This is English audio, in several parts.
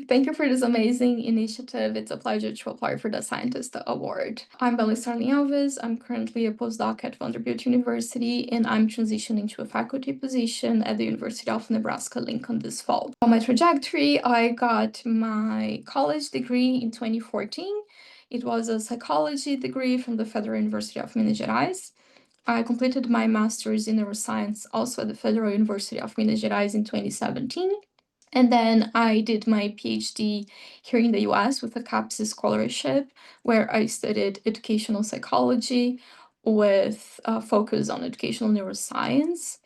Thank you for this amazing initiative. It's a pleasure to apply for the ScientistA Award. I'm Isabella Starling Alves. I'm currently a postdoc at Vanderbilt University, and I'm transitioning to a faculty position at the University of Nebraska-Lincoln this fall. On my trajectory, I got my college degree in 2014. It was a psychology degree from the Federal University of Minas Gerais. I completed my master's in neuroscience also at the Federal University of Minas Gerais in 2017. And then I did my PhD here in the US with a CAPS scholarship, where I studied educational psychology with a focus on educational neuroscience.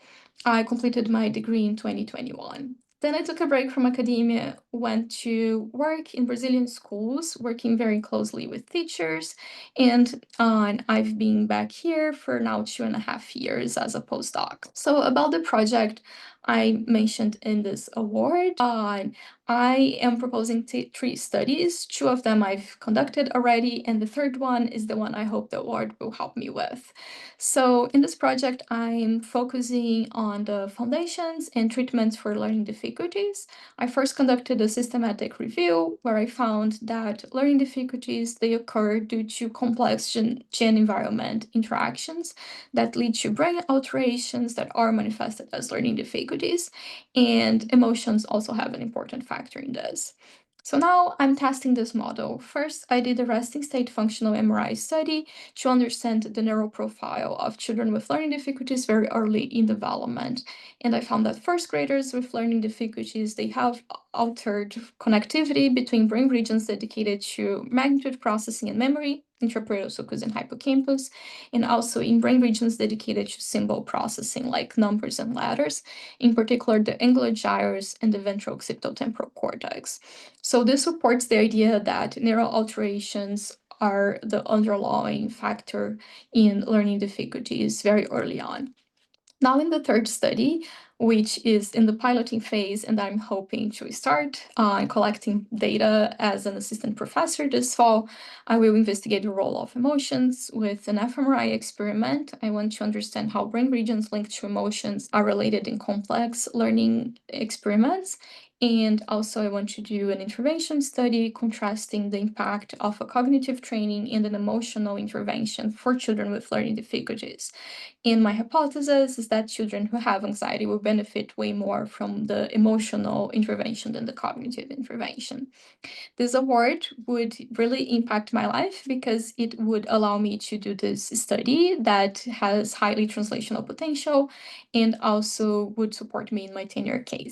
I completed my degree in 2021. Then I took a break from academia, went to work in Brazilian schools, working very closely with teachers, and I've been back here for now 2.5 years as a postdoc. So about the project I mentioned in this award, I am proposing three studies. Two of them I've conducted already, and the third one is the one I hope the award will help me with. So in this project, I'm focusing on the foundations and treatments for learning difficulties. I first conducted a systematic review where I found that learning difficulties, they occur due to complex gene-environment interactions that lead to brain alterations that are manifested as learning difficulties, and emotions also have an important factor in this. So now I'm testing this model. First, I did a resting state functional MRI study to understand the neural profile of children with learning difficulties very early in development. And I found that first graders with learning difficulties, they have altered connectivity between brain regions dedicated to magnitude processing and memory, intraparietal sulcus and hippocampus, and also in brain regions dedicated to symbol processing like numbers and letters, in particular the angular gyrus and the ventral occipital-temporal cortex. So this supports the idea that neural alterations are the underlying factor in learning difficulties very early on. Now in the third study, which is in the piloting phase, and I'm hoping to start collecting data as an assistant professor this fall, I will investigate the role of emotions with an fMRI experiment. I want to understand how brain regions linked to emotions are related in complex learning experiments. And also I want to do an intervention study contrasting the impact of a cognitive training and an emotional intervention for children with learning difficulties. And my hypothesis is that children who have anxiety will benefit way more from the emotional intervention than the cognitive intervention. This award would really impact my life because it would allow me to do this study that has highly translational potential and also would support me in my tenure case.